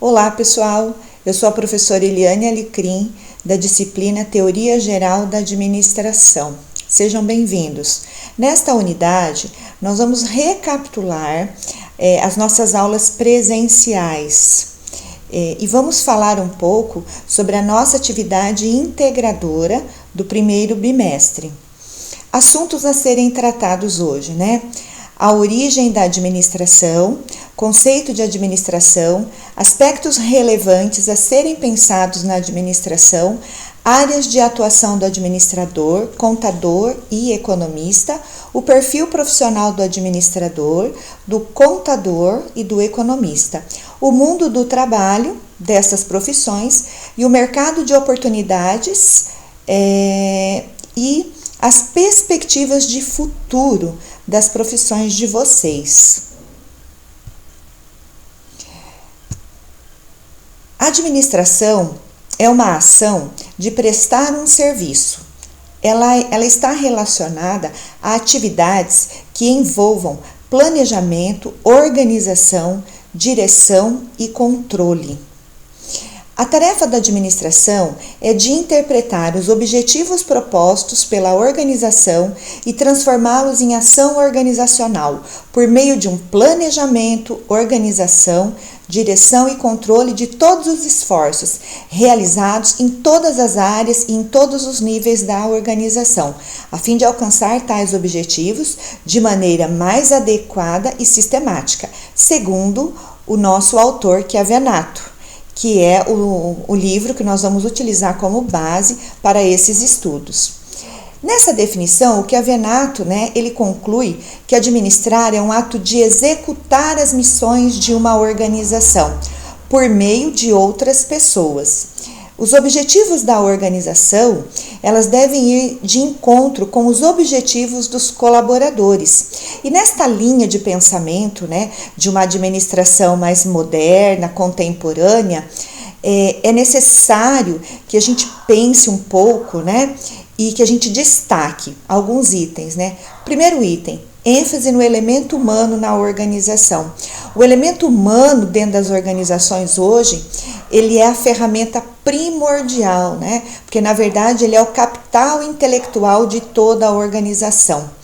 Olá, pessoal! Eu sou a professora Eliane Alecrim, da disciplina Teoria Geral da Administração. Sejam bem-vindos. Nesta unidade, nós vamos recapitular as nossas aulas presenciais e vamos falar um pouco sobre a nossa atividade integradora do primeiro bimestre. Assuntos a serem tratados hoje, né? A origem da administração, conceito de administração, aspectos relevantes a serem pensados na administração, áreas de atuação do administrador, contador e economista, o perfil profissional do administrador, do contador e do economista, o mundo do trabalho dessas profissões e o mercado de oportunidades e as perspectivas de futuro das profissões de vocês. A administração é uma ação de prestar um serviço. Ela está relacionada a atividades que envolvam planejamento, organização, direção e controle. A tarefa da administração é de interpretar os objetivos propostos pela organização e transformá-los em ação organizacional, por meio de um planejamento, organização, direção e controle de todos os esforços realizados em todas as áreas e em todos os níveis da organização, a fim de alcançar tais objetivos de maneira mais adequada e sistemática, segundo o nosso autor, que é Venato, que é o livro que nós vamos utilizar como base para esses estudos. Nessa definição, o que Venato, ele conclui que administrar é um ato de executar as missões de uma organização por meio de outras pessoas. Os objetivos da organização, elas devem ir de encontro com os objetivos dos colaboradores. E nesta linha de pensamento, de uma administração mais moderna, contemporânea, é necessário que a gente pense um pouco, e que a gente destaque alguns itens, Primeiro item, ênfase no elemento humano na organização. O elemento humano dentro das organizações hoje, ele é a ferramenta primordial, Porque na verdade ele é o capital intelectual de toda a organização.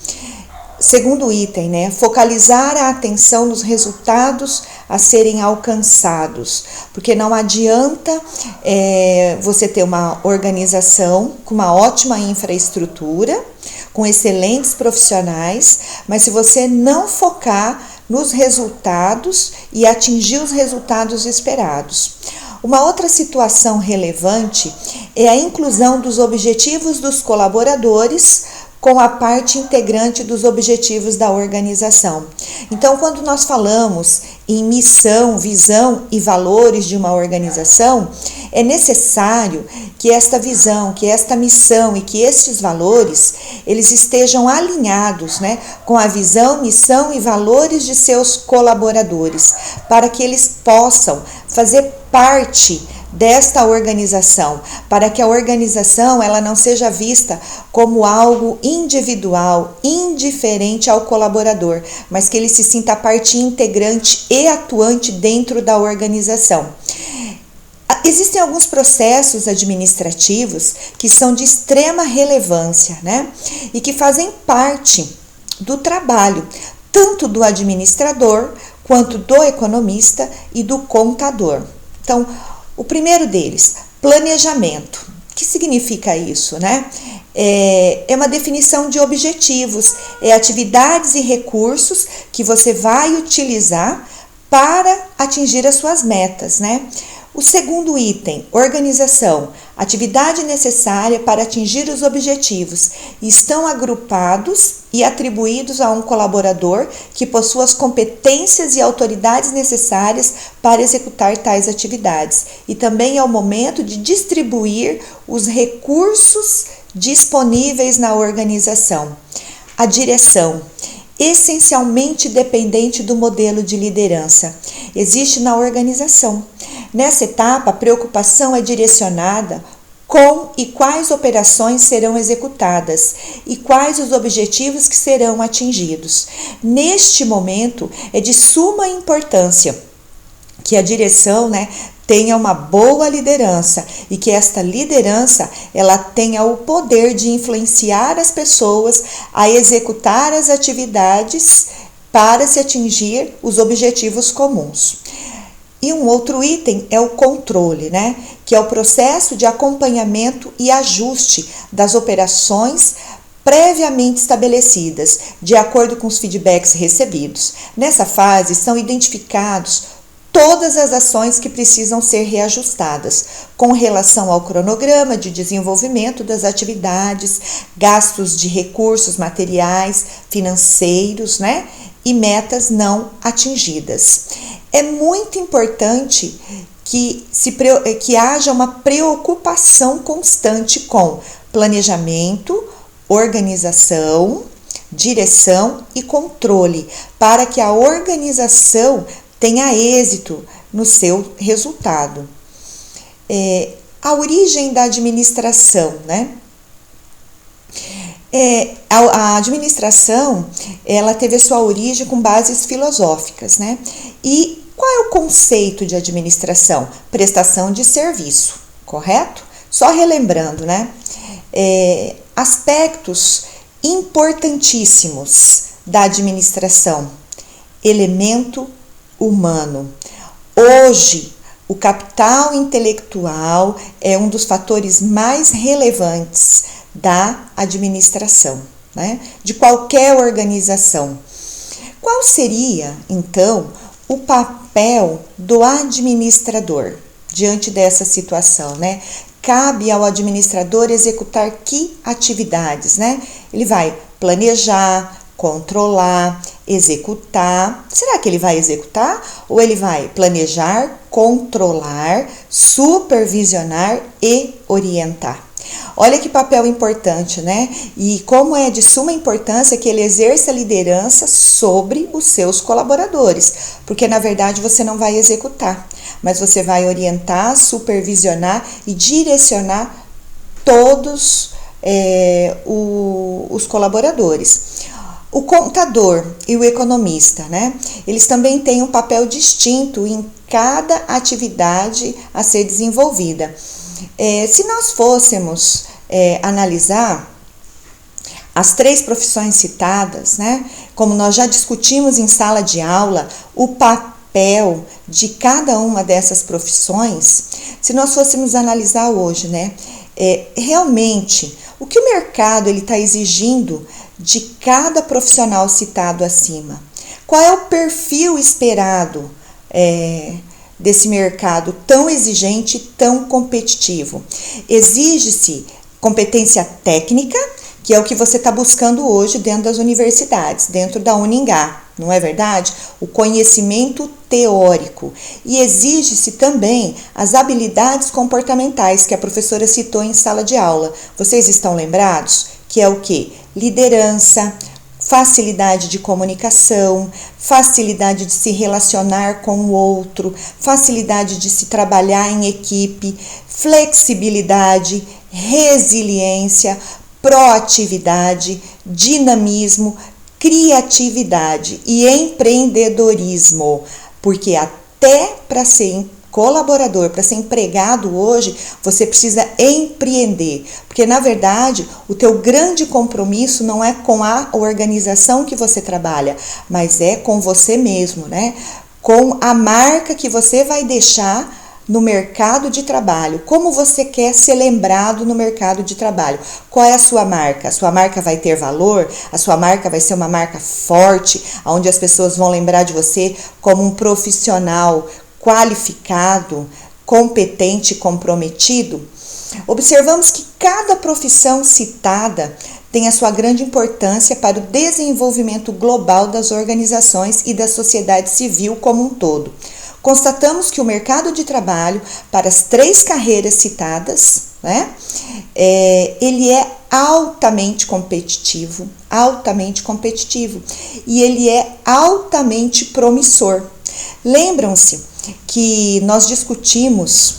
Segundo item, focalizar a atenção nos resultados a serem alcançados, porque não adianta você ter uma organização com uma ótima infraestrutura, com excelentes profissionais, mas se você não focar nos resultados e atingir os resultados esperados. Uma outra situação relevante é a inclusão dos objetivos dos colaboradores com a parte integrante dos objetivos da organização. Então, quando nós falamos em missão, visão e valores de uma organização, é necessário que esta visão, que esta missão e que estes valores, eles estejam alinhados, com a visão, missão e valores de seus colaboradores, para que eles possam fazer parte desta organização, para que a organização ela não seja vista como algo individual, indiferente ao colaborador, mas que ele se sinta parte integrante e atuante dentro da organização. Existem alguns processos administrativos que são de extrema relevância, e que fazem parte do trabalho, tanto do administrador, quanto do economista e do contador. Então, o primeiro deles, planejamento. O que significa isso, É uma definição de objetivos, atividades e recursos que você vai utilizar para atingir as suas metas, O segundo item, organização, atividade necessária para atingir os objetivos, estão agrupados e atribuídos a um colaborador que possua as competências e autoridades necessárias para executar tais atividades. E também é o momento de distribuir os recursos disponíveis na organização. A direção, essencialmente dependente do modelo de liderança, existe na organização. Nessa etapa, a preocupação é direcionada com e quais operações serão executadas e quais os objetivos que serão atingidos. Neste momento, é de suma importância que a direção, né, tenha uma boa liderança e que esta liderança ela tenha o poder de influenciar as pessoas a executar as atividades para se atingir os objetivos comuns. E um outro item é o controle, né? Que é o processo de acompanhamento e ajuste das operações previamente estabelecidas, de acordo com os feedbacks recebidos. Nessa fase são identificados todas as ações que precisam ser reajustadas com relação ao cronograma de desenvolvimento das atividades, gastos de recursos materiais, financeiros, né? E metas não atingidas. É muito importante que haja uma preocupação constante com planejamento, organização, direção e controle, para que a organização tenha êxito no seu resultado. A origem da administração, né? A administração, ela teve a sua origem com bases filosóficas, né? E qual é o conceito de administração? Prestação de serviço, correto? Só relembrando, né? Aspectos importantíssimos da administração. Elemento humano. Hoje, o capital intelectual é um dos fatores mais relevantes da administração, né? De qualquer organização. Qual seria, então, o papel do administrador diante dessa situação, né? Cabe ao administrador executar que atividades, né? Ele vai planejar, controlar, executar. Será que ele vai executar ou ele vai planejar, controlar, supervisionar e orientar? Olha que papel importante, né? E como é de suma importância que ele exerça liderança sobre os seus colaboradores, porque na verdade você não vai executar, mas você vai orientar, supervisionar e direcionar todos os colaboradores. O contador e o economista, né? Eles também têm um papel distinto em cada atividade a ser desenvolvida. Se nós fôssemos analisar as 3 profissões citadas, né? Como nós já discutimos em sala de aula, o papel de cada uma dessas profissões, se nós fôssemos analisar hoje, né? Realmente, o que o mercado está exigindo de cada profissional citado acima? Qual é o perfil esperado desse mercado tão exigente, tão competitivo? Exige-se competência técnica, que é o que você está buscando hoje dentro das universidades, dentro da Uningá, não é verdade? O conhecimento teórico. E exige-se também as habilidades comportamentais que a professora citou em sala de aula. Vocês estão lembrados? Que é o quê? Liderança, facilidade de comunicação, facilidade de se relacionar com o outro, facilidade de se trabalhar em equipe, flexibilidade, resiliência, proatividade, dinamismo, criatividade e empreendedorismo, porque até para ser colaborador, para ser empregado hoje, você precisa empreender, porque na verdade o teu grande compromisso não é com a organização que você trabalha, mas é com você mesmo, né? Com a marca que você vai deixar no mercado de trabalho. Como você quer ser lembrado no mercado de trabalho? Qual é a sua marca? A sua marca vai ter valor? A sua marca vai ser uma marca forte, onde as pessoas vão lembrar de você como um profissional qualificado, competente e comprometido? Observamos que cada profissão citada tem a sua grande importância para o desenvolvimento global das organizações e da sociedade civil como um todo. Constatamos que o mercado de trabalho para as 3 carreiras citadas, né, ele é altamente competitivo e ele é altamente promissor. Lembram-se que nós discutimos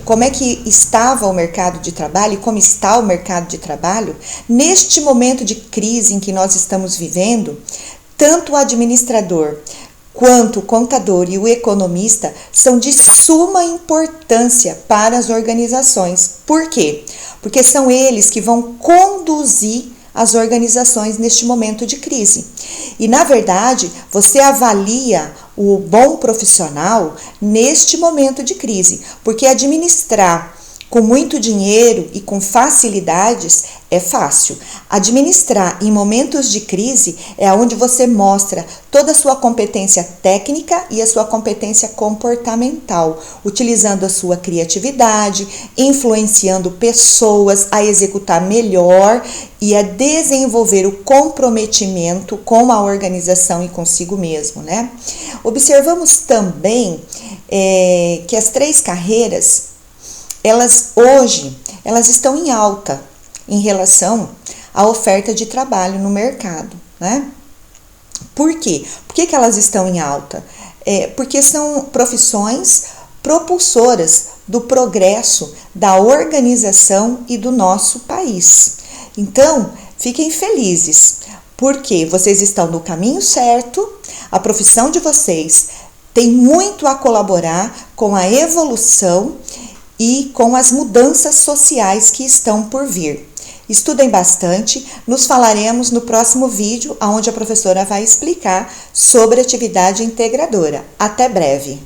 como é que estava o mercado de trabalho e como está o mercado de trabalho? Neste momento de crise em que nós estamos vivendo, tanto o administrador quanto o contador e o economista são de suma importância para as organizações. Por quê? Porque são eles que vão conduzir as organizações neste momento de crise. E, na verdade, você avalia o bom profissional neste momento de crise, porque administrar com muito dinheiro e com facilidades é fácil. Administrar em momentos de crise é onde você mostra toda a sua competência técnica e a sua competência comportamental, utilizando a sua criatividade, influenciando pessoas a executar melhor e a desenvolver o comprometimento com a organização e consigo mesmo, né? Observamos também que as 3 carreiras elas estão em alta em relação à oferta de trabalho no mercado, né? Por quê? Por que elas estão em alta? Porque são profissões propulsoras do progresso da organização e do nosso país. Então, fiquem felizes, porque vocês estão no caminho certo, a profissão de vocês tem muito a colaborar com a evolução e com as mudanças sociais que estão por vir. Estudem bastante, nos falaremos no próximo vídeo, onde a professora vai explicar sobre atividade integradora. Até breve!